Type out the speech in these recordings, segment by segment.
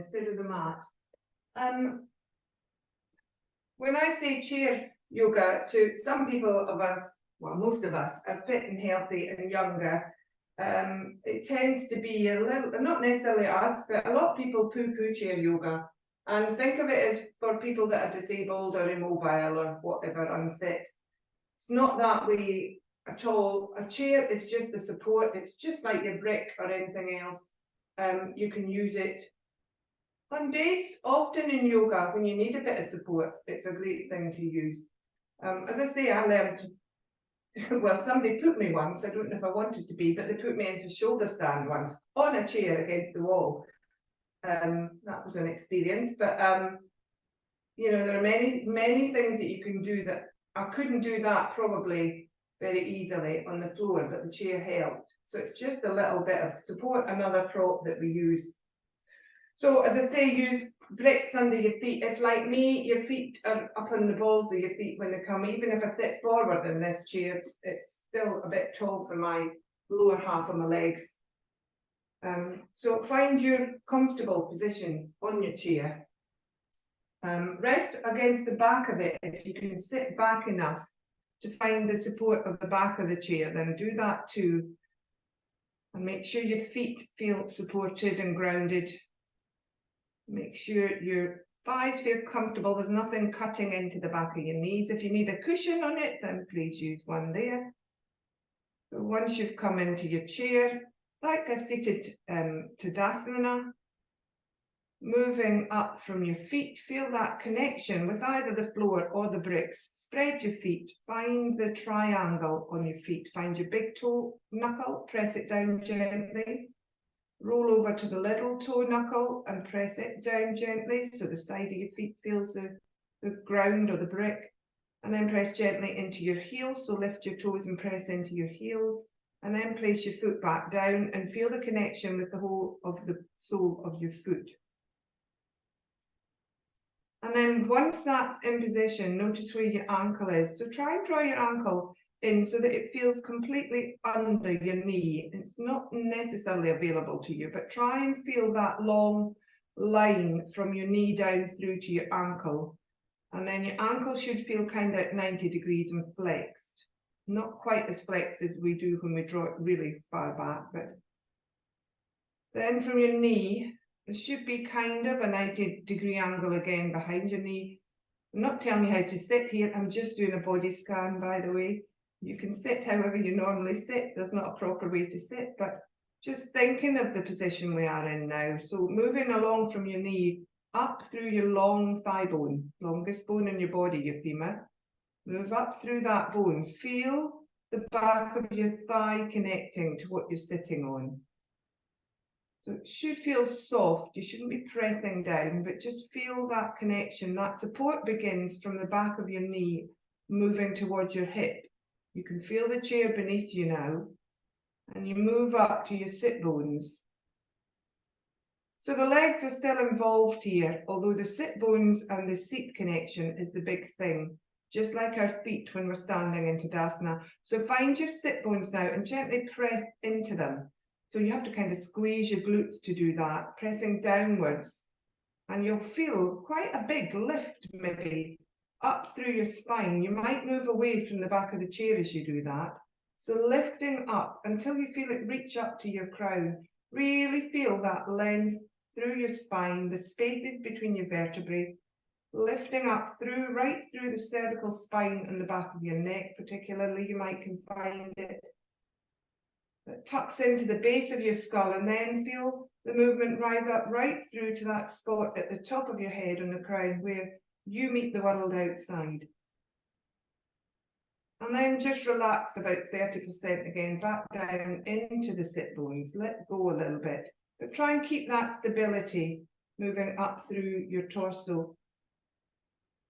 instead of the mat. When I say chair yoga, to some people of us, well, most of us are fit and healthy and younger. It tends to be a little, not necessarily us, but a lot of people poo-poo chair yoga and think of it as for people that are disabled or immobile or whatever, unfit. It's not that way at all. A chair is just a support. It's just like your brick or anything else. You can use it on days, often in yoga, when you need a bit of support. It's a great thing to use. As I say, I learned, well, somebody put me once, I don't know if I wanted to be, but they put me into shoulder stand once on a chair against the wall. That was an experience, but you know, there are many things that you can do that I couldn't do that probably very easily on the floor, but the chair helped. So it's just a little bit of support, another prop that we use. So as I say, use bricks under your feet. If like me, your feet are up on the balls of your feet when they come, even if I sit forward in this chair, it's still a bit tall for my lower half of my legs. So find your comfortable position on your chair. Rest against the back of it. If you can sit back enough to find the support of the back of the chair, then do that too. And make sure your feet feel supported and grounded. Make sure your thighs feel comfortable. There's nothing cutting into the back of your knees. If you need a cushion on it, then please use one there. So once you've come into your chair, like a seated Tadasana, moving up from your feet, feel that connection with either the floor or the bricks. Spread your feet, find the triangle on your feet, find your big toe knuckle, press it down gently. Roll over to the little toe knuckle and press it down gently so the side of your feet feels the ground or the brick. And then press gently into your heels, so lift your toes and press into your heels. And then place your foot back down and feel the connection with the whole of the sole of your foot. And then once that's in position, notice where your ankle is. So try and draw your ankle in so that it feels completely under your knee. It's not necessarily available to you, but try and feel that long line from your knee down through to your ankle. And then your ankle should feel kind of at 90 degrees and flexed. Not quite as flexed as we do when we draw it really far back, but then from your knee, it should be kind of a 90-degree angle again behind your knee. I'm not telling you how to sit here, I'm just doing a body scan, by the way. You can sit however you normally sit, there's not a proper way to sit, but just thinking of the position we are in now. So moving along from your knee, up through your long thigh bone, longest bone in your body, your femur. Move up through that bone, feel the back of your thigh connecting to what you're sitting on. So it should feel soft, you shouldn't be pressing down, but just feel that connection. That support begins from the back of your knee, moving towards your hip. You can feel the chair beneath you now, and you move up to your sit bones. So the legs are still involved here, although the sit bones and the seat connection is the big thing, just like our feet when we're standing in Tadasana. So find your sit bones now and gently press into them. So you have to kind of squeeze your glutes to do that, pressing downwards. And you'll feel quite a big lift maybe up through your spine. You might move away from the back of the chair as you do that. So lifting up until you feel it reach up to your crown. Really feel that length through your spine, the spaces between your vertebrae, lifting up through, right through the cervical spine and the back of your neck particularly, you might can find it. That tucks into the base of your skull, and then feel the movement rise up right through to that spot at the top of your head on the crown where you meet the world outside. And then just relax about 30% again, back down into the sit bones, let go a little bit, but try and keep that stability moving up through your torso.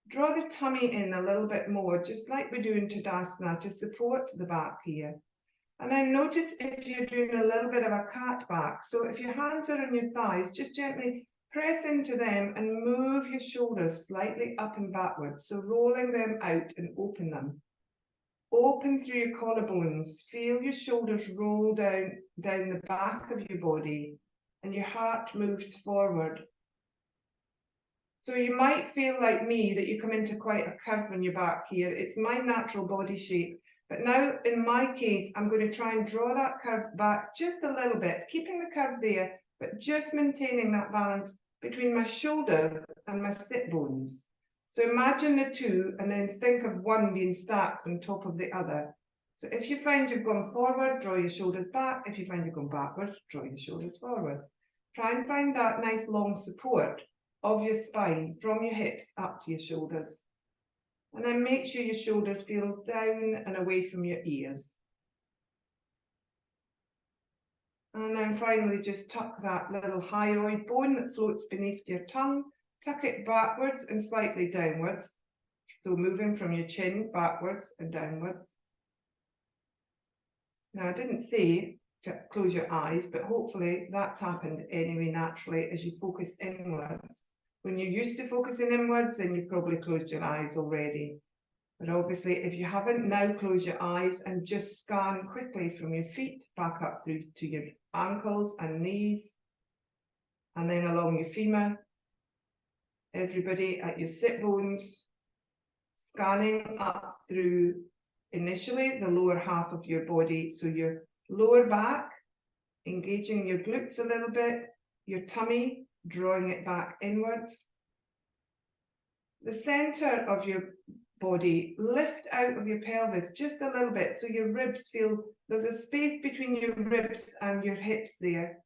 Draw the tummy in a little bit more, just like we do in Tadasana, to support the back here. And then notice if you're doing a little bit of a cat back. So if your hands are on your thighs, just gently press into them and move your shoulders slightly up and backwards. So rolling them out and open them. Open through your collarbones. Feel your shoulders roll down the back of your body, and your heart moves forward. So you might feel like me that you come into quite a curve on your back here. It's my natural body shape. But now in my case, I'm going to try and draw that curve back just a little bit, keeping the curve there, but just maintaining that balance between my shoulder and my sit bones. So imagine the two and then think of one being stacked on top of the other. So if you find you've gone forward, draw your shoulders back. If you find you've gone backwards, draw your shoulders forwards. Try and find that nice long support of your spine from your hips up to your shoulders. And then make sure your shoulders feel down and away from your ears. And then finally just tuck that little hyoid bone that floats beneath your tongue, tuck it backwards and slightly downwards. So moving from your chin backwards and downwards. Now I didn't say to close your eyes, but hopefully that's happened anyway naturally as you focus inwards. When you're used to focusing inwards, then you've probably closed your eyes already. But obviously, if you haven't, now close your eyes and just scan quickly from your feet back up through to your ankles and knees, and then along your femur. Everybody at your sit bones, scanning up through initially the lower half of your body, so your lower back, engaging your glutes a little bit, your tummy, drawing it back inwards. The center of your body, lift out of your pelvis just a little bit so your ribs feel, there's a space between your ribs and your hips there.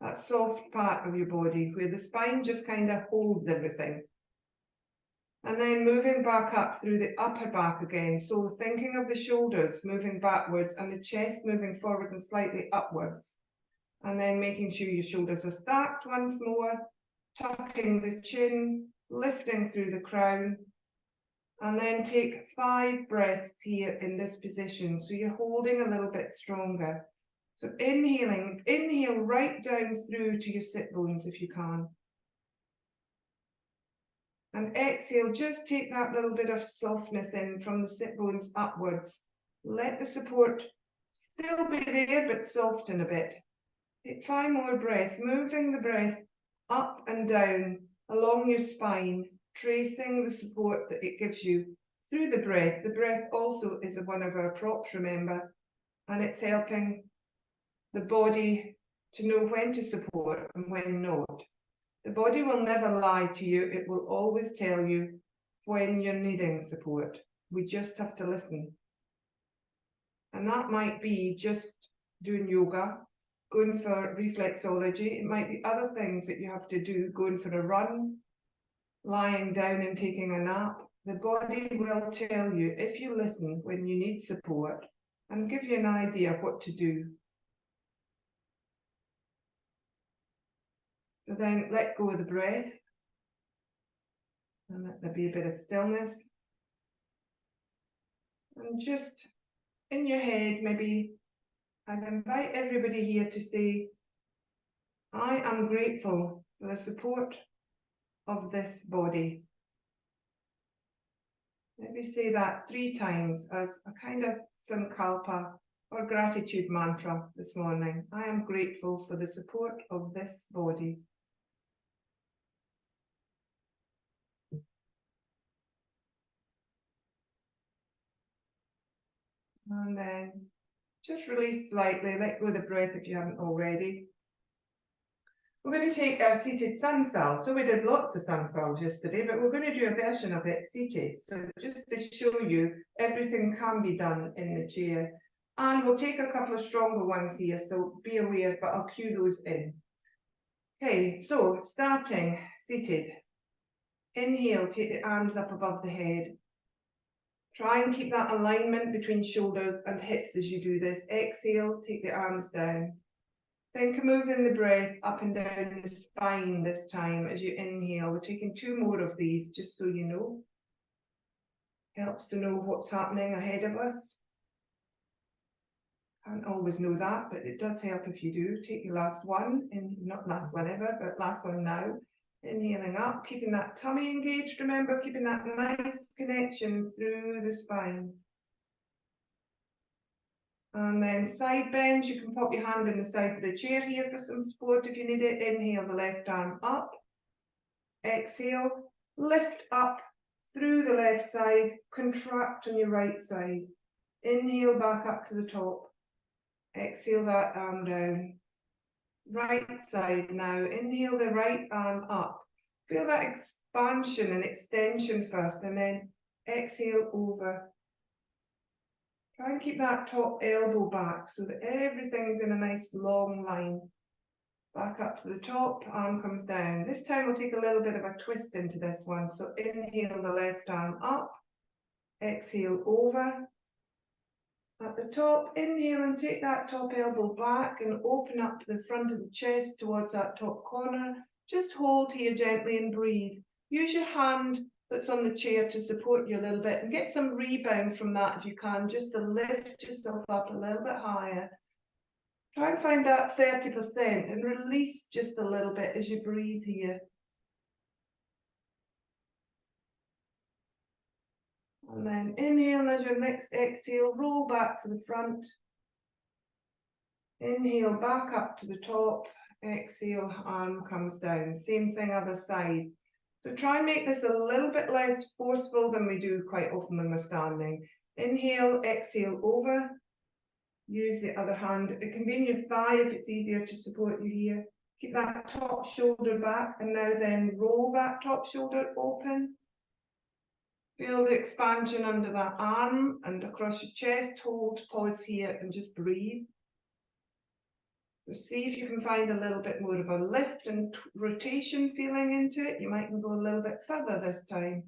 That soft part of your body where the spine just kind of holds everything. And then moving back up through the upper back again. So thinking of the shoulders moving backwards and the chest moving forward and slightly upwards. And then making sure your shoulders are stacked once more, tucking the chin, lifting through the crown. And then take 5 breaths here in this position. So you're holding a little bit stronger. So inhaling, inhale right down through to your sit bones if you can. And exhale, just take that little bit of softness in from the sit bones upwards. Let the support still be there, but soften a bit. Take 5 more breaths, moving the breath up and down along your spine, tracing the support that it gives you through the breath. The breath also is one of our props, remember, and it's helping the body to know when to support and when not. The body will never lie to you. It will always tell you when you're needing support. We just have to listen. And that might be just doing yoga, going for reflexology. It might be other things that you have to do, going for a run, lying down and taking a nap. The body will tell you, if you listen, when you need support and give you an idea of what to do. So then let go of the breath and let there be a bit of stillness. And just in your head, maybe I'd invite everybody here to say, I am grateful for the support of this body. Maybe say that 3 times as a kind of sankalpa or gratitude mantra this morning. I am grateful for the support of this body. And then just release slightly, let go of the breath if you haven't already. We're going to take our seated sun sal. So we did lots of sun sals yesterday, but we're going to do a version of it seated. So just to show you, everything can be done in the chair. And we'll take a couple of stronger ones here, so be aware, but I'll cue those in. Okay, so starting seated. Inhale, take the arms up above the head. Try and keep that alignment between shoulders and hips as you do this. Exhale, take the arms down. Think of moving the breath up and down the spine this time as you inhale. We're taking 2 more of these, just so you know. Helps to know what's happening ahead of us. Can't always know that, but it does help if you do. Take your last one, and not last one ever, but last one now. Inhaling up, keeping that tummy engaged, remember, keeping that nice connection through the spine. And then side bend, you can pop your hand in the side of the chair here for some support if you need it. Inhale the left arm up. Exhale, Lift up through the left side, contract on your right side. Inhale back up to the top. Exhale that arm down. Right side now. Inhale the right arm up. Feel that expansion and extension first, and then exhale over. Try and keep that top elbow back so that everything's in a nice long line. Back up to the top, arm comes down. This time we'll take a little bit of a twist into this one. So inhale the left arm up, exhale over. At the top, inhale and take that top elbow back and open up to the front of the chest towards that top corner. Just hold here gently and breathe. Use your hand that's on the chair to support you a little bit and get some rebound from that if you can, just to lift yourself up a little bit higher. Try and find that 30% and release just a little bit as you breathe here. And then inhale, and as your next exhale, roll back to the front. Inhale, back up to the top. Exhale, arm comes down. Same thing other side. So try and make this a little bit less forceful than we do quite often when we're standing. Inhale, exhale over. Use the other hand. It can be in your thigh if it's easier to support you here. Keep that top shoulder back, and now then roll that top shoulder open. Feel the expansion under that arm and across your chest. Hold, pause here and just breathe. So see if you can find a little bit more of a lift and rotation feeling into it. You might even go a little bit further this time.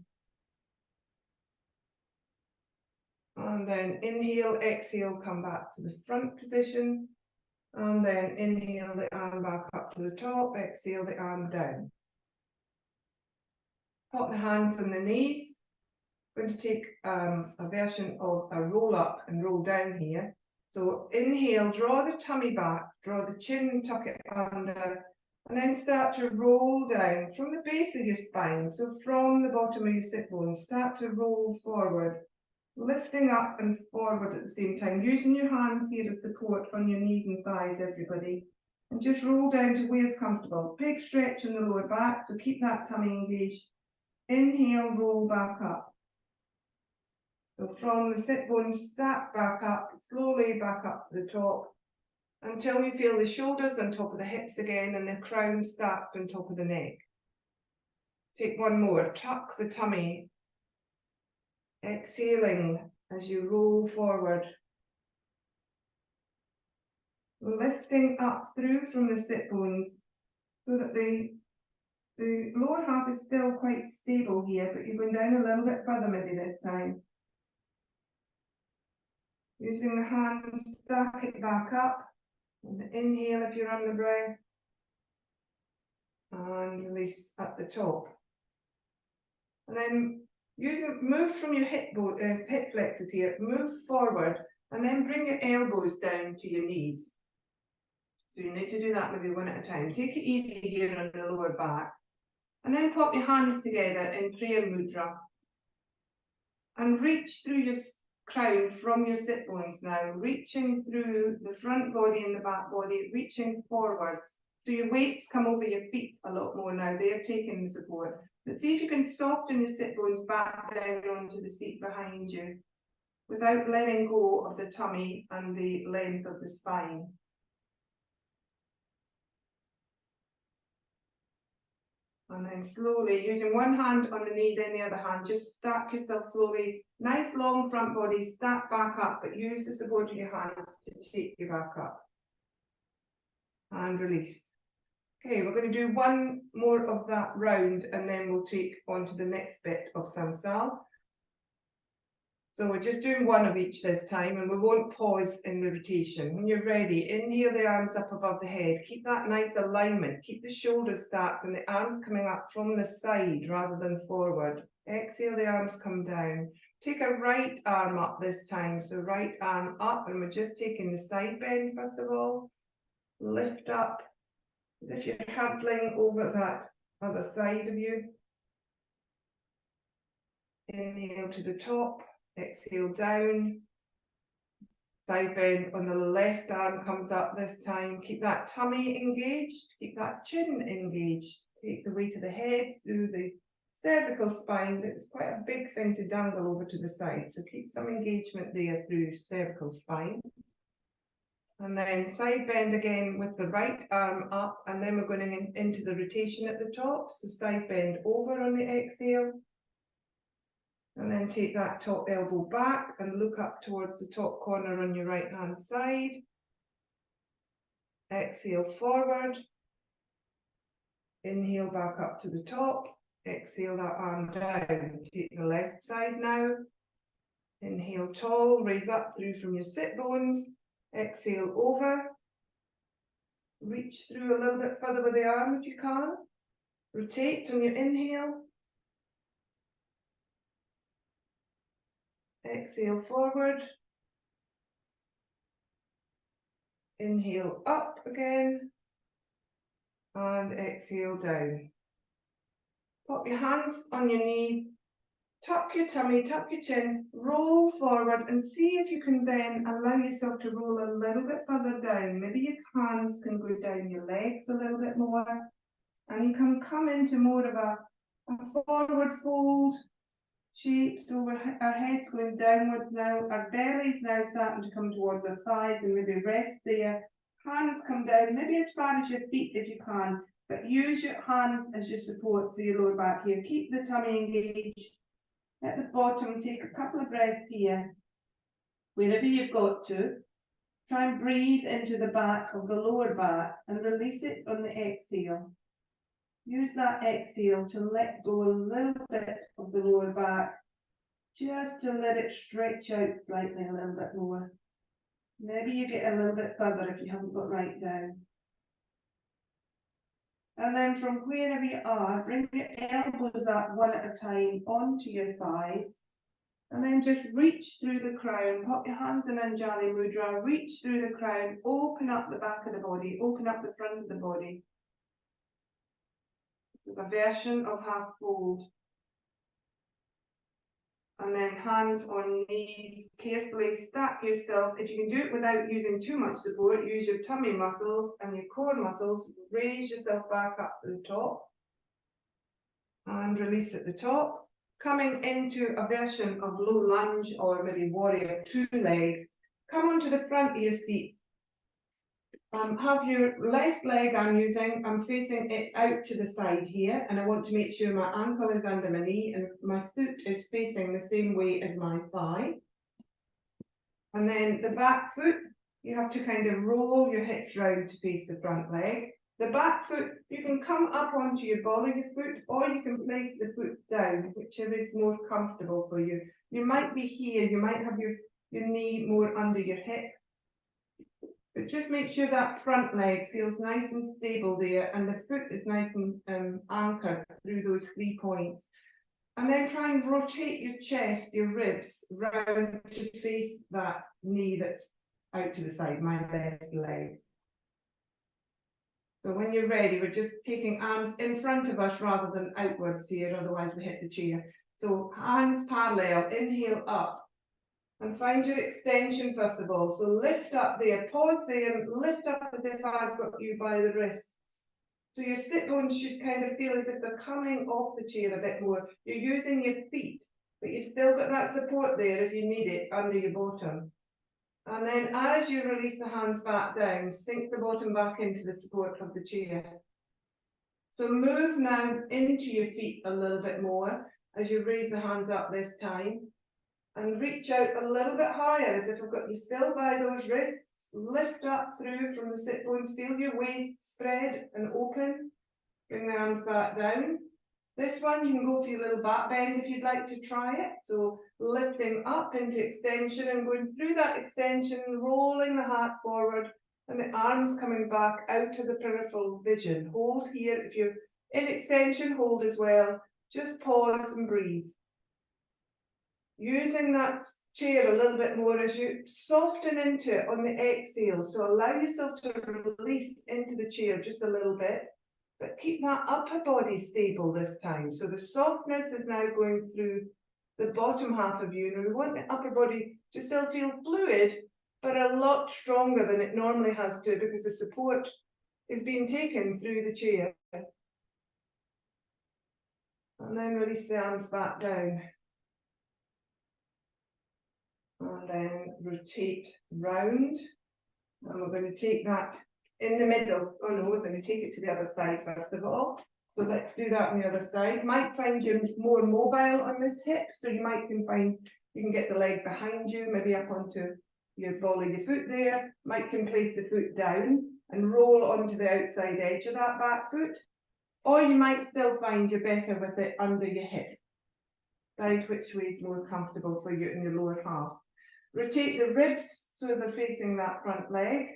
And then inhale, exhale, come back to the front position. And then inhale the arm back up to the top, exhale the arm down. Pop the hands on the knees. I'm going to take a version of a roll up and roll down here. So inhale, draw the tummy back, draw the chin, tuck it under, and then start to roll down from the base of your spine. So from the bottom of your sit bones, start to roll forward. Lifting up and forward at the same time, using your hands here as support on your knees and thighs, everybody. And just roll down to where it's comfortable. Big stretch in the lower back, so keep that tummy engaged. Inhale, roll back up. So from the sit bones, stack back up, slowly back up to the top, until you feel the shoulders on top of the hips again and the crown stacked on top of the neck. Take one more, tuck the tummy. Exhaling as you roll forward. Lifting up through from the sit bones so that the lower half is still quite stable here, but you're going down a little bit further maybe this time. Using the hands, stack it back up. And inhale if you're under breath. And release at the top. And then move from your hip flexors here, move forward, and then bring your elbows down to your knees. So you need to do that maybe one at a time. Take it easy here on the lower back. And then pop your hands together in prayer mudra. And reach through your crown from your sit bones now, reaching through the front body and the back body, reaching forwards. So your weights come over your feet a lot more now. They're taking the support. But see if you can soften your sit bones back down onto the seat behind you without letting go of the tummy and the length of the spine. And then slowly, using one hand on the knee, then the other hand, just stack yourself slowly. Nice long front body, stack back up, but use the support of your hands to take you back up. And release. Okay, we're going to do one more of that round and then we'll take on to the next bit of samsal. So we're just doing one of each this time and we won't pause in the rotation. When you're ready, inhale the arms up above the head. Keep that nice alignment. Keep the shoulders stacked and the arms coming up from the side rather than forward. Exhale, the arms come down. Take a right arm up this time. So right arm up, and we're just taking the side bend first of all. Lift up. As if you're huddling over that other side of you. Inhale to the top, exhale down. Side bend on the left arm comes up this time. Keep that tummy engaged, keep that chin engaged. Take the weight of the head through the cervical spine, but it's quite a big thing to dangle over to the side. So keep some engagement there through cervical spine. And then side bend again with the right arm up, and then we're going into the rotation at the top. So side bend over on the exhale. And then take that top elbow back and look up towards the top corner on your right hand side. Exhale forward. Inhale back up to the top. Exhale that arm down. Take the left side now. Inhale tall, raise up through from your sit bones. Exhale over. Reach through a little bit further with the arm if you can. Rotate on your inhale. Exhale forward. Inhale up again. And exhale down. Pop your hands on your knees. Tuck your tummy, tuck your chin, roll forward and see if you can then allow yourself to roll a little bit further down. Maybe your hands can go down your legs a little bit more. And you can come into more of a forward fold shape. So our head's going downwards now. Our belly's now starting to come towards our thighs and maybe rest there. Hands come down, maybe as far as your feet if you can. But use your hands as your support for your lower back here. Keep the tummy engaged. At the bottom, take a couple of breaths here. Wherever you've got to, try and breathe into the back of the lower back and release it on the exhale. Use that exhale to let go a little bit of the lower back, just to let it stretch out slightly a little bit more. Maybe you get a little bit further if you haven't got right down. And then from wherever you are, bring your elbows up one at a time onto your thighs. And then just reach through the crown. Pop your hands in Anjali Mudra. Reach through the crown. Open up the back of the body. Open up the front of the body. It's a version of half fold. And then hands on knees, carefully stack yourself. If you can do it without using too much support, use your tummy muscles and your core muscles. Raise yourself back up to the top. And release at the top. Coming into a version of low lunge or maybe warrior two legs. Come onto the front of your seat. Have your left leg I'm facing it out to the side here, and I want to make sure my ankle is under my knee and my foot is facing the same way as my thigh. And then the back foot, you have to kind of roll your hips round to face the front leg. The back foot, you can come up onto your ball of your foot, or you can place the foot down, whichever is more comfortable for you. You might be here, you might have your knee more under your hip. But just make sure that front leg feels nice and stable there, and the foot is nice and anchored through those 3 points. And then try and rotate your chest, your ribs, round to face that knee that's out to the side, my left leg. So when you're ready, we're just taking arms in front of us rather than outwards here, otherwise we hit the chair. So hands parallel, inhale up. And find your extension first of all. So lift up there, pause there, and lift up as if I've got you by the wrists. So your sit bones should kind of feel as if they're coming off the chair a bit more. You're using your feet, but you've still got that support there if you need it under your bottom. And then as you release the hands back down, sink the bottom back into the support of the chair. So move now into your feet a little bit more as you raise the hands up this time. And reach out a little bit higher as if I've got you still by those wrists. Lift up through from the sit bones. Feel your waist spread and open. Bring the hands back down. This one, you can go for your little back bend if you'd like to try it. So lifting up into extension and going through that extension, rolling the heart forward and the arms coming back out to the peripheral vision. Hold here. If you're in extension, hold as well. Just pause and breathe. Using that chair a little bit more as you soften into it on the exhale. So allow yourself to release into the chair just a little bit, but keep that upper body stable this time. So the softness is now going through the bottom half of you. And we want the upper body to still feel fluid, but a lot stronger than it normally has to, because the support is being taken through the chair. And then release the arms back down. And then rotate round. And we're going to take that in the middle. Oh no, we're going to take it to the other side first of all. So let's do that on the other side. Might find you more mobile on this hip, so you can get the leg behind you, maybe up onto your ball of your foot there. Can place the foot down and roll onto the outside edge of that back foot. Or you might still find you're better with it under your hip. Decide which way is more comfortable for you in your lower half. Rotate the ribs so they're facing that front leg.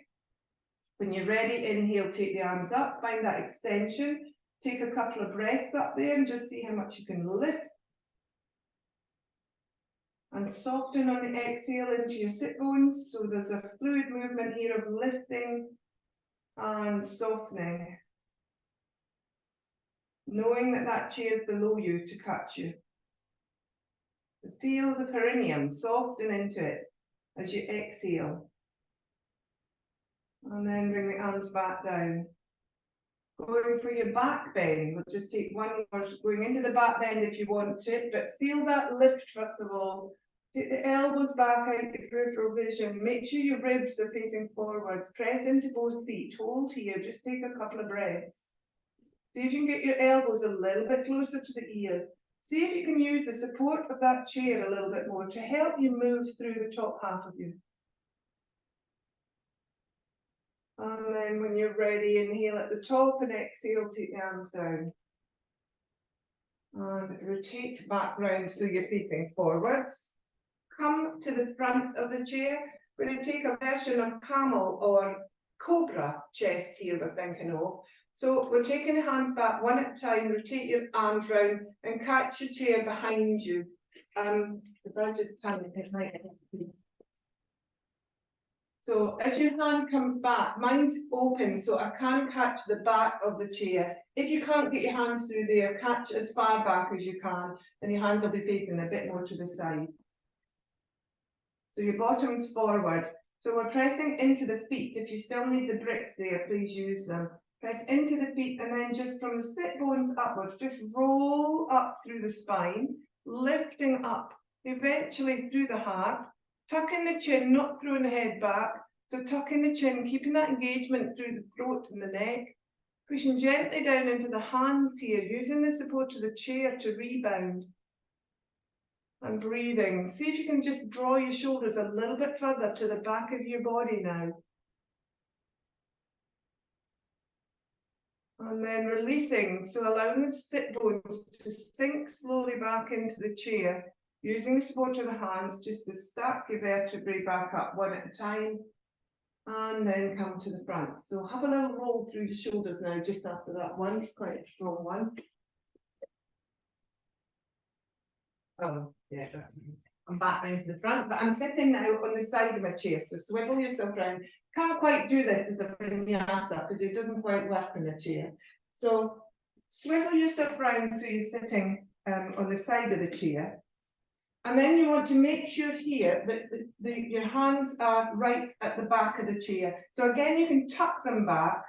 When you're ready, inhale, take the arms up, find that extension. Take a couple of breaths up there and just see how much you can lift. And soften on the exhale into your sit bones. So there's a fluid movement here of lifting and softening. Knowing that that chair is below you to catch you. Feel the perineum, soften into it as you exhale. And then bring the arms back down. Going for your back bend, we'll just take one more, going into the back bend if you want to, but feel that lift first of all. Take the elbows back out to peripheral vision. Make sure your ribs are facing forwards. Press into both feet. Hold here. Just take a couple of breaths. See if you can get your elbows a little bit closer to the ears. See if you can use the support of that chair a little bit more to help you move through the top half of you. And then when you're ready, inhale at the top and exhale, take the arms down. And rotate back round so you're facing forwards. Come to the front of the chair. We're going to take a version of camel or cobra chest here we're thinking of. So we're taking the hands back one at a time, rotate your arms round and catch your chair behind you. If I just turn it might. So as your hand comes back, mine's open, so I can catch the back of the chair. If you can't get your hands through there, catch as far back as you can, and your hands will be facing a bit more to the side. So your bottom's forward. So we're pressing into the feet. If you still need the bricks there, please use them. Press into the feet and then just from the sit bones upwards, just roll up through the spine, lifting up, eventually through the heart. Tuck in the chin, not throwing the head back. So tuck in the chin, keeping that engagement through the throat and the neck. Pushing gently down into the hands here, using the support of the chair to rebound. And breathing. See if you can just draw your shoulders a little bit further to the back of your body now. And then releasing, so allowing the sit bones to sink slowly back into the chair, using the support of the hands just to stack your vertebrae back up one at a time, and then come to the front. So have a little roll through the shoulders now, just after that one. It's quite a strong one. Oh, yeah, that's me. I'm back round to the front, but I'm sitting now on the side of my chair, so swivel yourself round. Can't quite do this as a vinyasa because it doesn't quite work in a chair. So swivel yourself round so you're sitting on the side of the chair. And then you want to make sure here that your hands are right at the back of the chair. So again, you can tuck them back,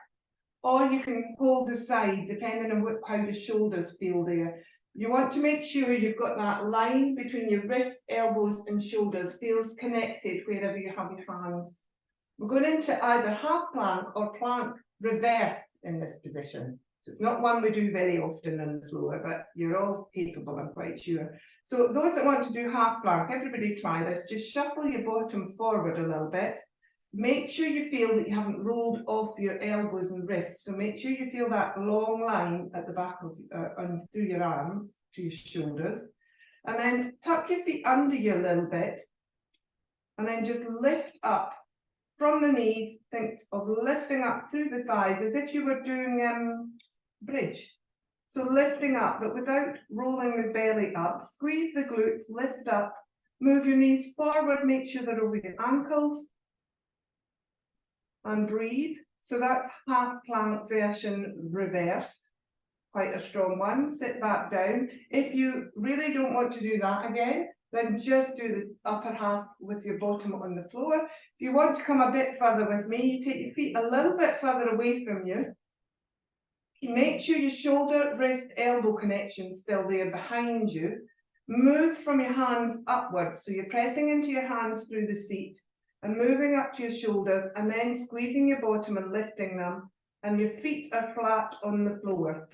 or you can hold the side, depending on how the shoulders feel there. You want to make sure you've got that line between your wrists, elbows and shoulders feels connected wherever you have your hands. We're going into either half plank or plank reversed in this position. So it's not one we do very often on the floor, but you're all capable, I'm quite sure. So those that want to do half plank, everybody try this. Just shuffle your bottom forward a little bit. Make sure you feel that you haven't rolled off your elbows and wrists. So make sure you feel that long line at the back of through your arms to your shoulders. And then tuck your feet under you a little bit. And then just lift up from the knees. Think of lifting up through the thighs as if you were doing bridge. So lifting up, but without rolling the belly up. Squeeze the glutes, lift up. Move your knees forward. Make sure they're over your ankles. And breathe. So that's half plank version reversed. Quite a strong one. Sit back down. If you really don't want to do that again, then just do the upper half with your bottom on the floor. If you want to come a bit further with me, you take your feet a little bit further away from you. Make sure your shoulder, wrist, elbow connection's still there behind you. Move from your hands upwards. So you're pressing into your hands through the seat and moving up to your shoulders and then squeezing your bottom and lifting them. And your feet are flat on the floor.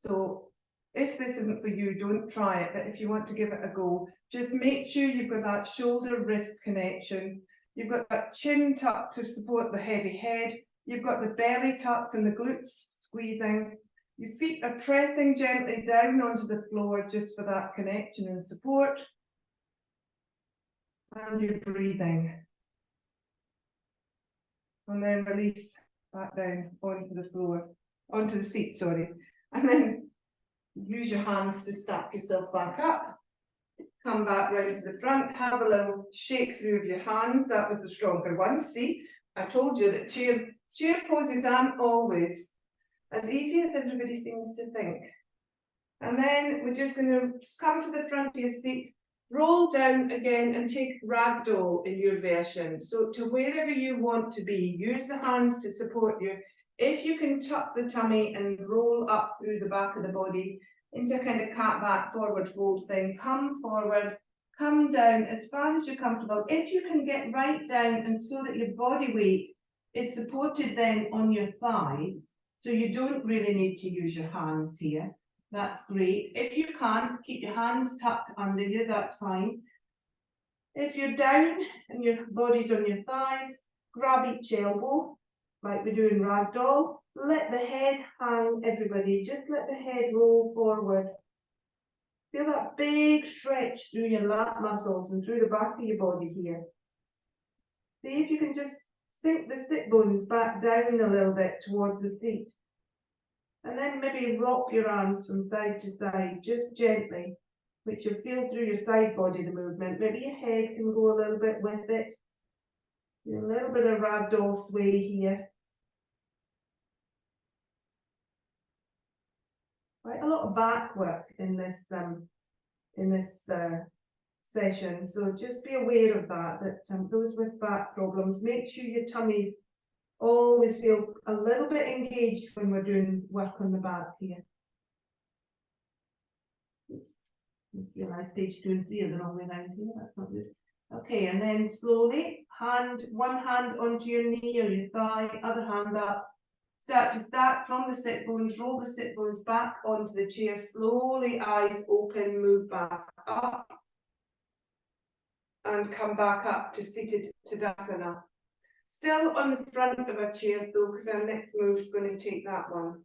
So if this isn't for you, don't try it. But if you want to give it a go, just make sure you've got that shoulder wrist connection. You've got that chin tucked to support the heavy head. You've got the belly tucked and the glutes squeezing. Your feet are pressing gently down onto the floor just for that connection and support. And you're breathing. And then release back down onto the floor, onto the seat, sorry. And then use your hands to stack yourself back up. Come back round to the front, have a little shake through of your hands. That was the stronger one. See, I told you that chair poses aren't always as easy as everybody seems to think. And then we're just going to come to the front of your seat, roll down again and take ragdoll in your version. So to wherever you want to be, use the hands to support you. If you can tuck the tummy and roll up through the back of the body into a kind of cat back forward fold thing, come forward, come down as far as you're comfortable. If you can get right down and so that your body weight is supported then on your thighs, so you don't really need to use your hands here. That's great. If you can't, keep your hands tucked under you, that's fine. If you're down and your body's on your thighs, grab each elbow, like we do in ragdoll. Let the head hang, everybody. Just let the head roll forward. Feel that big stretch through your lat muscles and through the back of your body here. See if you can just sink the sit bones back down a little bit towards the seat. And then maybe rock your arms from side to side, just gently, which you'll feel through your side body, the movement. Maybe your head can go a little bit with it. A little bit of ragdoll sway here. Quite a lot of back work in this session, so just be aware of that. Those with back problems, make sure your tummies always feel a little bit engaged when we're doing work on the back here. Realize stage 2 and 3 are the wrong way around here. That's not good. Okay, and then slowly, one hand onto your knee or your thigh, other hand up. Start to stack from the sit bones, roll the sit bones back onto the chair, slowly, eyes open, move back up. And come back up to seated Tadasana. Still on the front of our chairs though, because our next move is going to take that one.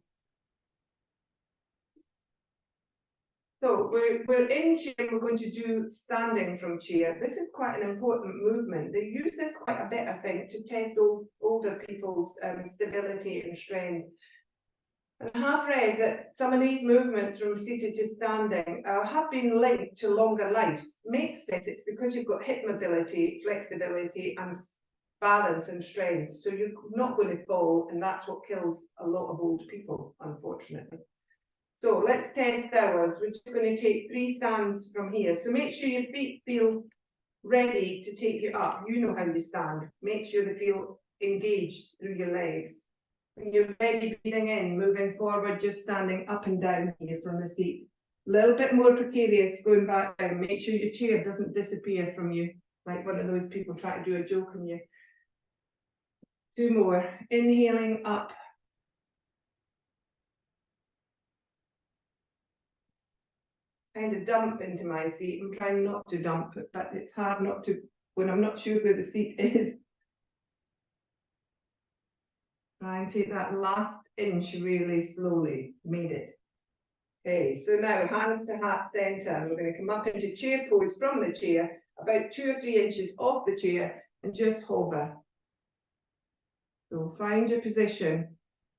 So we're in chair, we're going to do standing from chair. This is quite an important movement. They use this quite a bit, I think, to test older people's stability and strength. And I have read that some of these movements from seated to standing have been linked to longer lives. Makes sense, it's because you've got hip mobility, flexibility and balance and strength. So you're not going to fall, and that's what kills a lot of old people, unfortunately. So let's test ours. We're just going to take 3 stands from here. So make sure your feet feel ready to take you up. You know how you stand. Make sure they feel engaged through your legs. When you're ready, breathing in, moving forward, just standing up and down here from the seat. A little bit more precarious going back down. Make sure your chair doesn't disappear from you, like one of those people trying to do a joke on you. 2 more. Inhaling up. Kind of dump into my seat. I'm trying not to dump, but it's hard not to when I'm not sure where the seat is. Try and take that last inch really slowly. Made it. Okay, so now hands to heart center. And we're going to come up into chair pose from the chair, about 2 or 3 inches off the chair, and just hover. So find your position.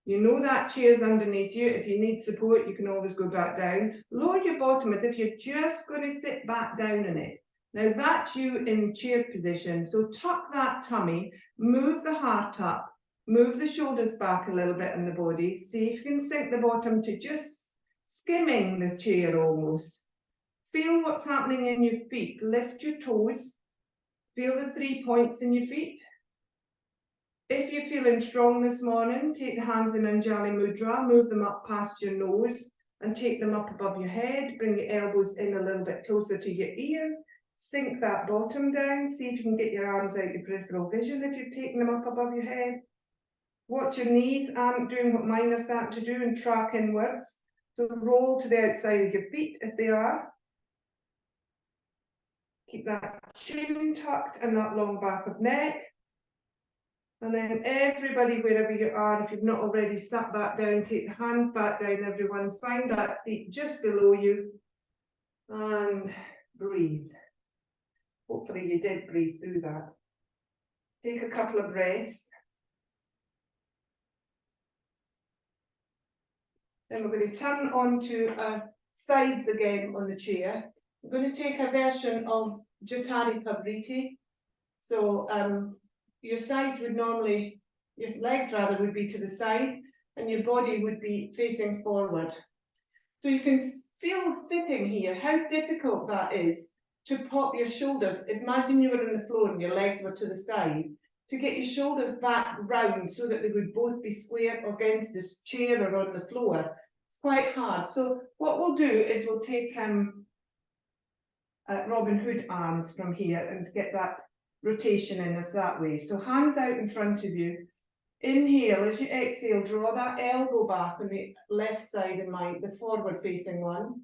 You know that chair's underneath you. If you need support, you can always go back down. Lower your bottom as if you're just going to sit back down in it. Now that's you in chair position. So tuck that tummy, move the heart up, move the shoulders back a little bit in the body. See if you can sink the bottom to just skimming the chair almost. Feel what's happening in your feet. Lift your toes. Feel the 3 points in your feet. If you're feeling strong this morning, take the hands in Anjali Mudra, move them up past your nose and take them up above your head. Bring your elbows in a little bit closer to your ears. Sink that bottom down. See if you can get your arms out your peripheral vision if you're taking them up above your head. Watch your knees aren't doing what mine are starting to do and track inwards. So roll to the outside of your feet if they are. Keep that chin tucked and that long back of neck. And then everybody, wherever you are, if you've not already sat back down, take the hands back down, everyone. Find that seat just below you and breathe. Hopefully you did breathe through that. Take a couple of breaths. Then we're going to turn onto sides again on the chair. We're going to take a version of Jatari Pavriti. So your sides would normally, your legs rather, would be to the side and your body would be facing forward. So you can feel sitting here how difficult that is to pop your shoulders. Imagine you were on the floor and your legs were to the side. To get your shoulders back round so that they would both be square against this chair or on the floor. It's quite hard. So what we'll do is we'll take Robin Hood arms from here and get that rotation in us that way. So hands out in front of you. Inhale, as you exhale, draw that elbow back on the left side of the forward facing one.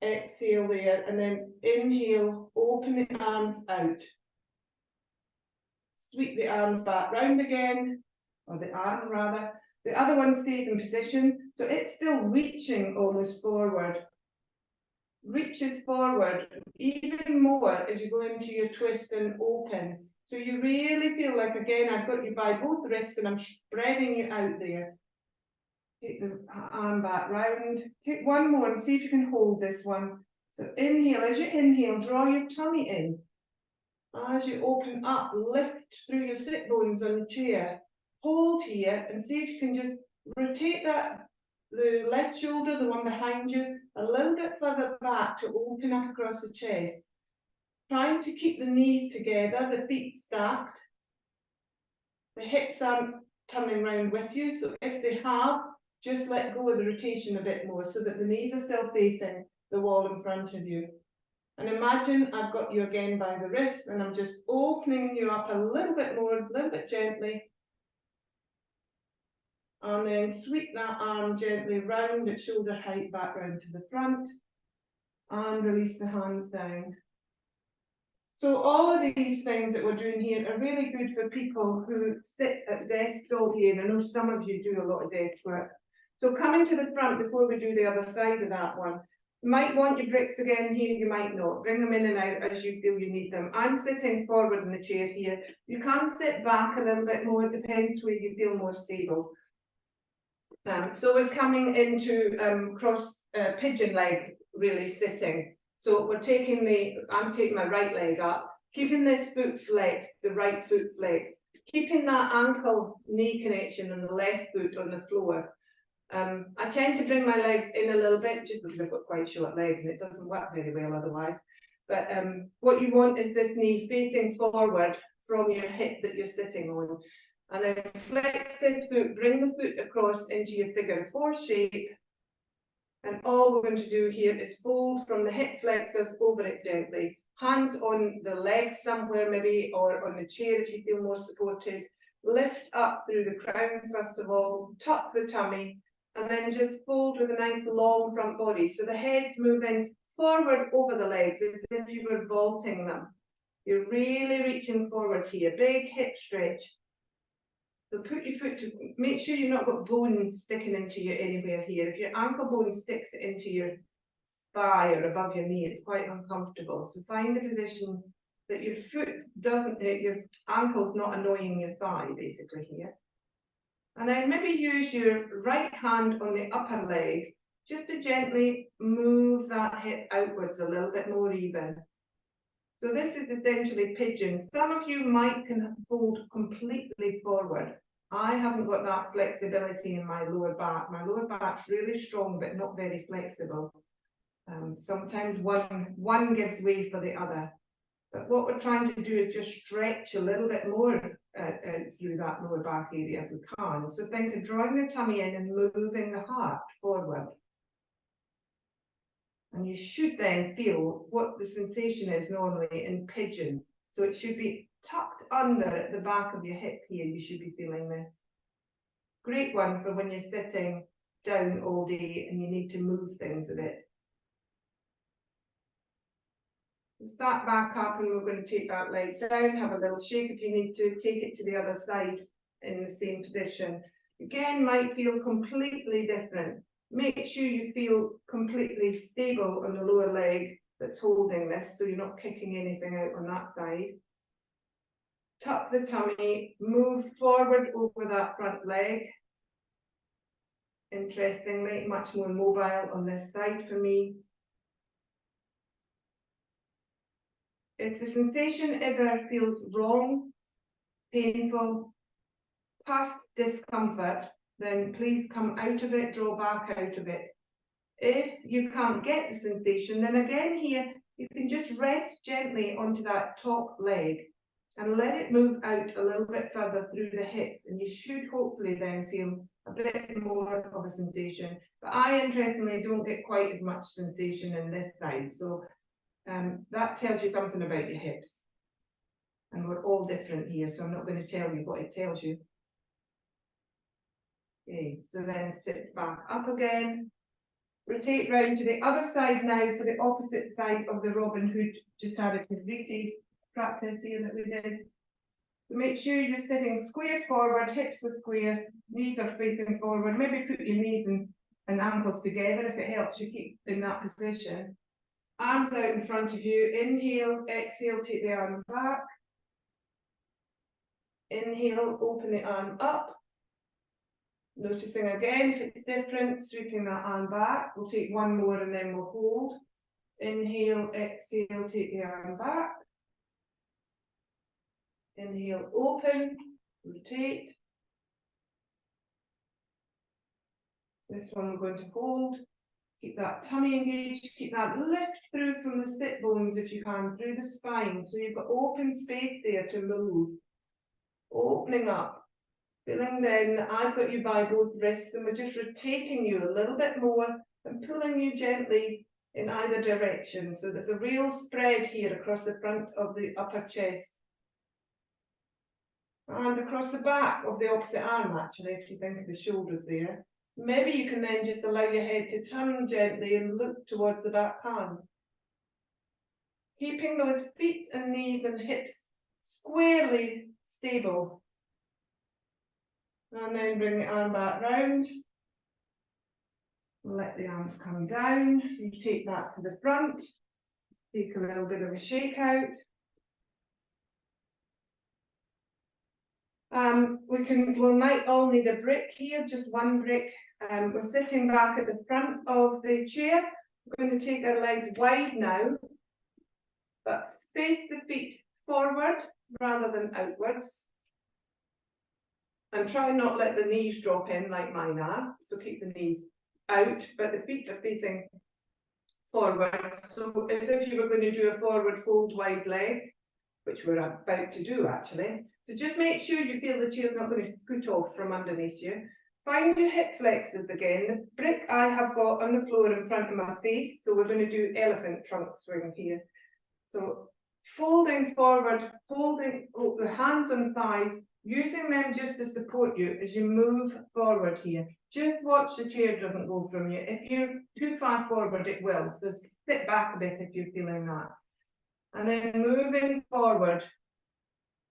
Exhale there, and then inhale, open the arms out. Sweep the arms back round again, or the arm rather. The other one stays in position, so it's still reaching almost forward. Reaches forward even more as you go into your twist and open. So you really feel like, again, I've got you by both wrists and I'm spreading you out there. Take the arm back round. Take one more and see if you can hold this one. So inhale, as you inhale, draw your tummy in. As you open up, lift through your sit bones on the chair. Hold here and see if you can just rotate the left shoulder, the one behind you, a little bit further back to open up across the chest. Trying to keep the knees together, the feet stacked. The hips aren't turning round with you, so if they have, just let go of the rotation a bit more so that the knees are still facing the wall in front of you. And imagine I've got you again by the wrists and I'm just opening you up a little bit more, a little bit gently. And then sweep that arm gently round at shoulder height back round to the front and release the hands down. So all of these things that we're doing here are really good for people who sit at desks all day, and I know some of you do a lot of desk work. So coming to the front before we do the other side of that one, you might want your bricks again here, you might not. Bring them in and out as you feel you need them. I'm sitting forward in the chair here. You can sit back a little bit more, it depends where you feel more stable. So we're coming into cross pigeon leg, really sitting. So we're I'm taking my right leg up, keeping this foot flexed, the right foot flexed, keeping that ankle knee connection on the left foot on the floor. I tend to bring my legs in a little bit just because I've got quite short legs and it doesn't work very well otherwise. But what you want is this knee facing forward from your hip that you're sitting on. And then flex this foot, bring the foot across into your figure 4 shape. And all we're going to do here is fold from the hip flexors over it gently. Hands on the legs somewhere maybe, or on the chair if you feel more supported. Lift up through the crown first of all, tuck the tummy, and then just fold with a nice long front body. So the head's moving forward over the legs as if you were vaulting them. You're really reaching forward here, big hip stretch. So put your foot to, make sure you've not got bones sticking into you anywhere here. If your ankle bone sticks into your thigh or above your knee, it's quite uncomfortable. So find a position that your foot doesn't, your ankle's not annoying your thigh, basically here. And then maybe use your right hand on the upper leg, just to gently move that hip outwards a little bit more even. So this is essentially pigeon. Some of you can fold completely forward. I haven't got that flexibility in my lower back. My lower back's really strong, but not very flexible. Sometimes one gives way for the other. But what we're trying to do is just stretch a little bit more through that lower back area if we can. So think of drawing the tummy in and moving the heart forward. And you should then feel what the sensation is normally in pigeon. So it should be tucked under at the back of your hip here. You should be feeling this. Great one for when you're sitting down all day and you need to move things a bit. Start back up and we're going to take that leg down, have a little shake if you need to, take it to the other side in the same position. Again, might feel completely different. Make sure you feel completely stable on the lower leg that's holding this, so you're not kicking anything out on that side. Tuck the tummy, move forward over that front leg. Interestingly, much more mobile on this side for me. If the sensation ever feels wrong, painful, past discomfort, then please come out of it, draw back out of it. If you can't get the sensation, then again here, you can just rest gently onto that top leg and let it move out a little bit further through the hip, and you should hopefully then feel a bit more of a sensation. But I, interestingly, don't get quite as much sensation in this side, so that tells you something about your hips. And we're all different here, so I'm not going to tell you what it tells you. Okay, so then sit back up again. Rotate round to the other side now for the opposite side of the Robin Hood Jatara practice here that we did. So make sure you're sitting square forward, hips are square, knees are facing forward. Maybe put your knees and ankles together if it helps you keep in that position. Arms out in front of you. Inhale, exhale, take the arm back. Inhale, open the arm up. Noticing again if it's different, sweeping that arm back. We'll take one more and then we'll hold. Inhale, exhale, take the arm back. Inhale, open, rotate. This one we're going to hold. Keep that tummy engaged, keep that lift through from the sit bones if you can, through the spine. So you've got open space there to move. Opening up. Feeling then that I've got you by both wrists and we're just rotating you a little bit more and pulling you gently in either direction. So there's a real spread here across the front of the upper chest. And across the back of the opposite arm, actually, if you think of the shoulders there. Maybe you can then just allow your head to turn gently and look towards the back hand. Keeping those feet and knees and hips squarely stable. And then bring the arm back round. Let the arms come down. You take that to the front. Take a little bit of a shake out. We might all need a brick here, just one brick. We're sitting back at the front of the chair. We're going to take our legs wide now, but face the feet forward rather than outwards. And try not let the knees drop in like mine are. So keep the knees out, but the feet are facing forward. So as if you were going to do a forward fold wide leg, which we're about to do actually. So just make sure you feel the chair's not going to put off from underneath you. Find your hip flexors again. The brick I have got on the floor in front of my face, so we're going to do elephant trunk swing here. So folding forward, holding the hands on thighs, using them just to support you as you move forward here. Just watch the chair doesn't go from you. If you're too far forward, it will. So sit back a bit if you're feeling that. And then moving forward.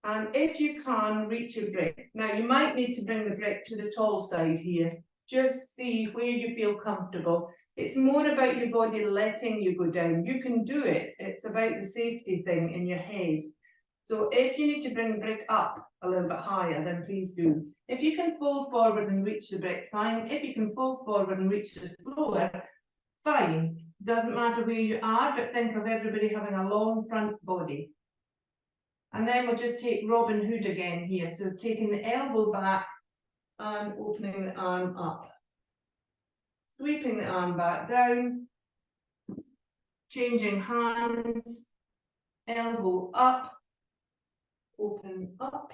And if you can, reach your brick. Now, you might need to bring the brick to the tall side here. Just see where you feel comfortable. It's more about your body letting you go down. You can do it. It's about the safety thing in your head. So if you need to bring the brick up a little bit higher, then please do. If you can fold forward and reach the brick, fine. If you can fold forward and reach the floor, fine. Doesn't matter where you are, but think of everybody having a long front body. And then we'll just take Robin Hood again here. So taking the elbow back and opening the arm up. Sweeping the arm back down. Changing hands. Elbow up. Open up.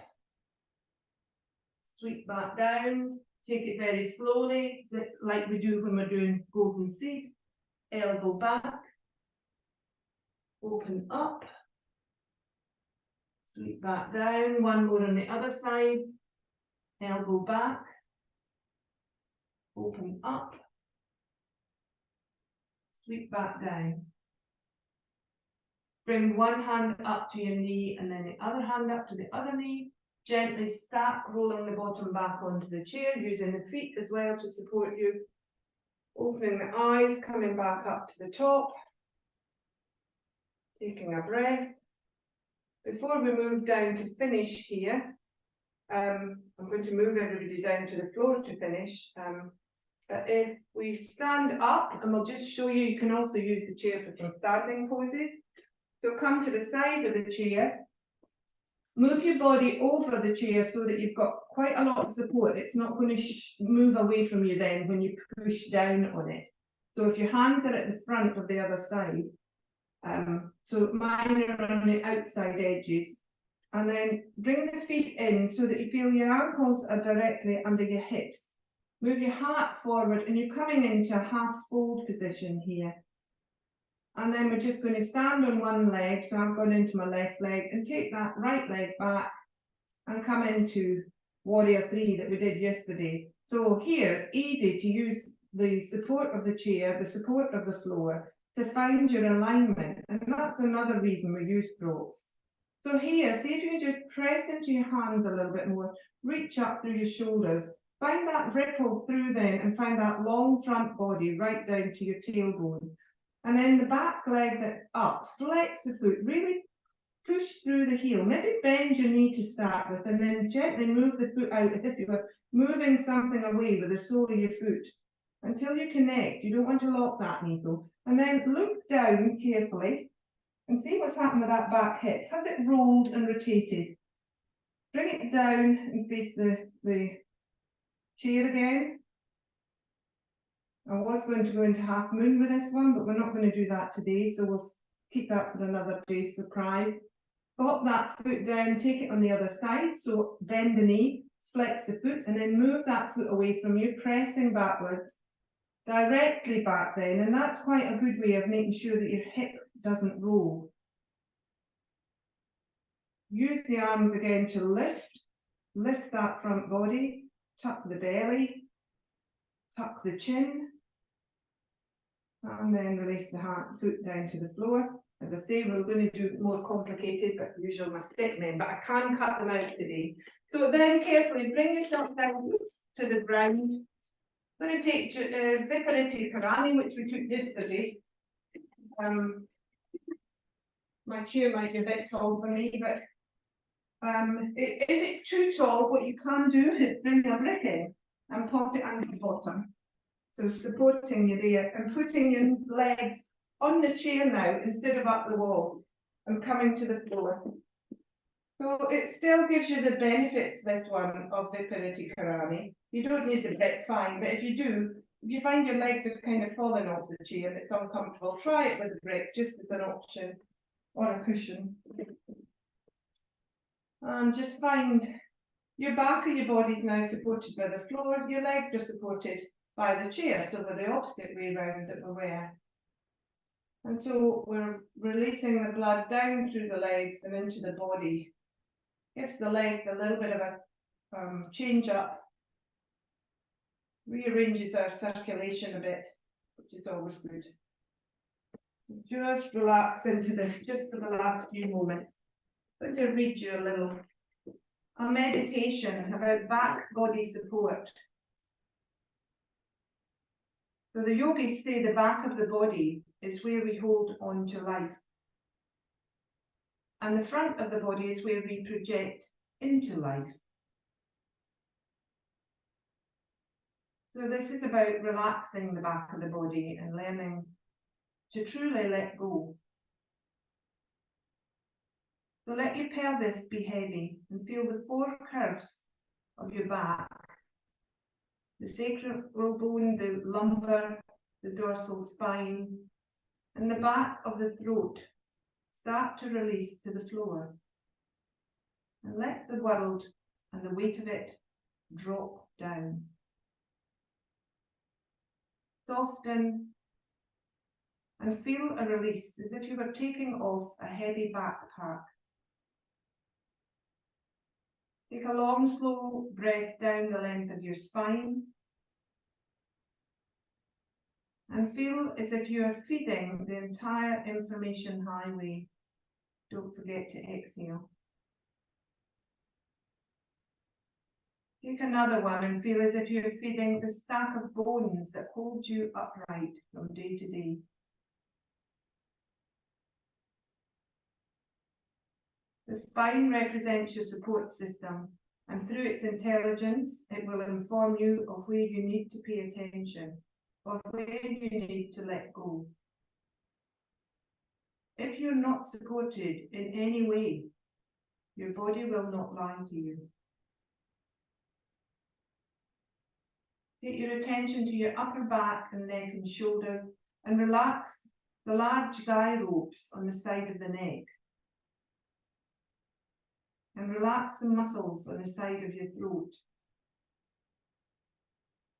Sweep back down, take it very slowly, like we do when we're doing golden seed. Elbow back, open up, sweep back down, one more on the other side, elbow back, open up, sweep back down. Bring one hand up to your knee and then the other hand up to the other knee. Gently start rolling the bottom back onto the chair, using the feet as well to support you. Opening the eyes, coming back up to the top. Taking a breath. Before we move down to finish here, I'm going to move everybody down to the floor to finish. But if we stand up, and we'll just show you, you can also use the chair for some standing poses. So come to the side of the chair. Move your body over the chair so that you've got quite a lot of support. It's not going to move away from you then when you push down on it. So if your hands are at the front of the other side, so mine are on the outside edges, and then bring the feet in so that you feel your ankles are directly under your hips. Move your heart forward and you're coming into a half fold position here. And then we're just going to stand on one leg, so I've gone into my left leg, and take that right leg back and come into warrior 3 that we did yesterday. So here, it's easy to use the support of the chair, the support of the floor, to find your alignment, and that's another reason we use props. So here, see if you can just press into your hands a little bit more, reach up through your shoulders, find that ripple through them, and find that long front body right down to your tailbone. And then the back leg that's up, flex the foot, really push through the heel, maybe bend your knee to start with, and then gently move the foot out as if you were moving something away with the sole of your foot until you connect. You don't want to lock that knee though. And then look down carefully and see what's happened with that back hip. Has it rolled and rotated? Bring it down and face the chair again. I was going to go into half moon with this one, but we're not going to do that today, so we'll keep that for another day's surprise. Pop that foot down, take it on the other side, so bend the knee, flex the foot, and then move that foot away from you, pressing backwards, directly back then, and that's quite a good way of making sure that your hip doesn't roll. Use the arms again to lift that front body, tuck the belly, tuck the chin, and then release the foot down to the floor. As I say, we're going to do it more complicated, but usually my step men, but I can cut them out today. So then carefully bring yourself down to the ground. I'm going to take Viparita Karani, which we took yesterday. My chair might be a bit tall for me, but if it's too tall, what you can do is bring a brick in and pop it under the bottom. So supporting you there and putting your legs on the chair now instead of up the wall and coming to the floor. So it still gives you the benefits, this one, of Viparita Karani. You don't need the brick, fine, but if you do, if you find your legs are kind of falling off the chair and it's uncomfortable, try it with a brick just as an option, or a cushion. And just find your back of your body is now supported by the floor, your legs are supported by the chair, so we're the opposite way round that we were. And so we're releasing the blood down through the legs and into the body. Gives the legs a little bit of a change up. Rearranges our circulation a bit, which is always good. Just relax into this just for the last few moments. I'm going to read you a meditation about back body support. So the yogis say the back of the body is where we hold on to life. And the front of the body is where we project into life. So this is about relaxing the back of the body and learning to truly let go. So let your pelvis be heavy and feel the 4 curves of your back. The sacral bone, the lumbar, the dorsal spine, and the back of the throat start to release to the floor. And let the world and the weight of it drop down. Soften and feel a release as if you were taking off a heavy backpack. Take a long, slow breath down the length of your spine and feel as if you are feeding the entire information highway. Don't forget to exhale. Take another one and feel as if you're feeding the stack of bones that hold you upright from day to day. The spine represents your support system, and through its intelligence, it will inform you of where you need to pay attention or where you need to let go. If you're not supported in any way, your body will not lie to you. Take your attention to your upper back and neck and shoulders and relax the large guy ropes on the side of the neck. And relax the muscles on the side of your throat.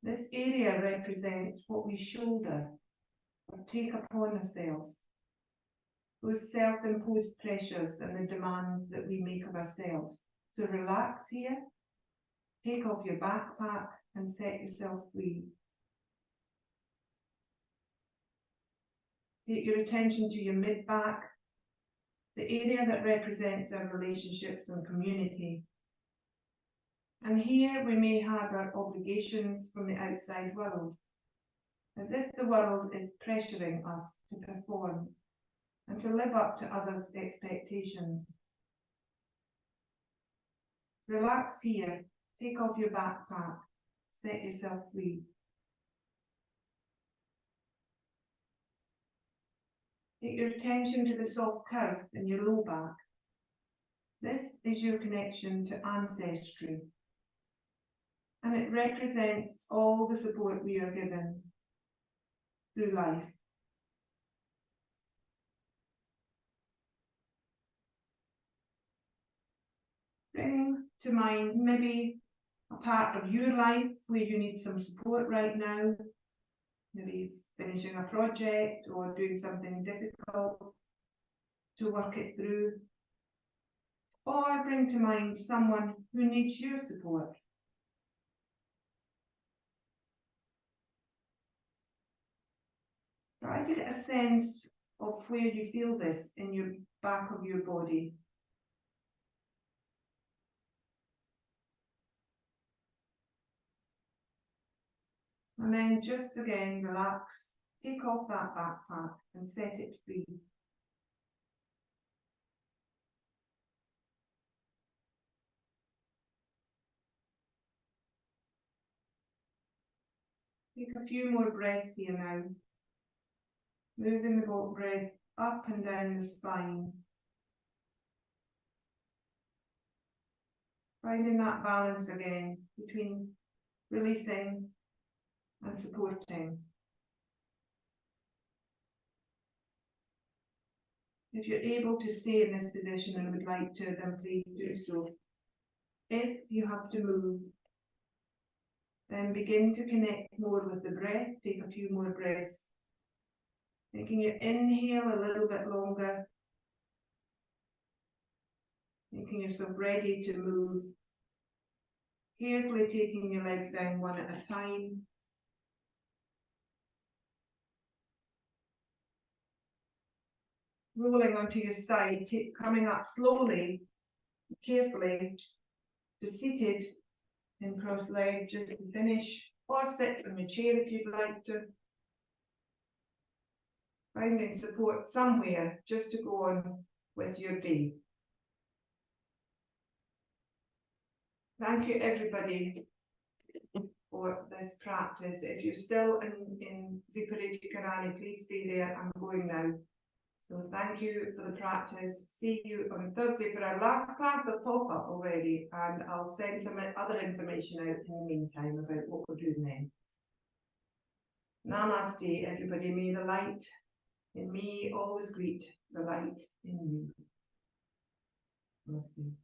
This area represents what we shoulder or take upon ourselves. Those self-imposed pressures and the demands that we make of ourselves. So relax here, take off your backpack and set yourself free. Take your attention to your mid-back, the area that represents our relationships and community. And here we may have our obligations from the outside world, as if the world is pressuring us to perform and to live up to others' expectations. Relax here, take off your backpack, set yourself free. Take your attention to the soft curve in your low back. This is your connection to ancestry, and it represents all the support we are given through life. Bring to mind maybe a part of your life where you need some support right now, maybe finishing a project or doing something difficult to work it through. Or bring to mind someone who needs your support. Try to get a sense of where you feel this in your back of your body. And then just again relax, take off that backpack and set it free. Take a few more breaths here now. Moving the boat breath up and down the spine. Finding that balance again between releasing and supporting. If you're able to stay in this position and would like to, then please do so. If you have to move, then begin to connect more with the breath. Take a few more breaths. Making your inhale a little bit longer. Making yourself ready to move. Carefully taking your legs down one at a time. Rolling onto your side, coming up slowly, carefully, to seated in cross-legged, just to finish, or sit on your chair if you'd like to. Finding support somewhere just to go on with your day. Thank you everybody for this practice. If you're still in Viparita Karani, please stay there. I'm going now. So thank you for the practice. See you on Thursday for our last class of pop-up already, and I'll send some other information out in the meantime about what we're doing then. Namaste everybody. May the light in me always greet the light in you. Namaste.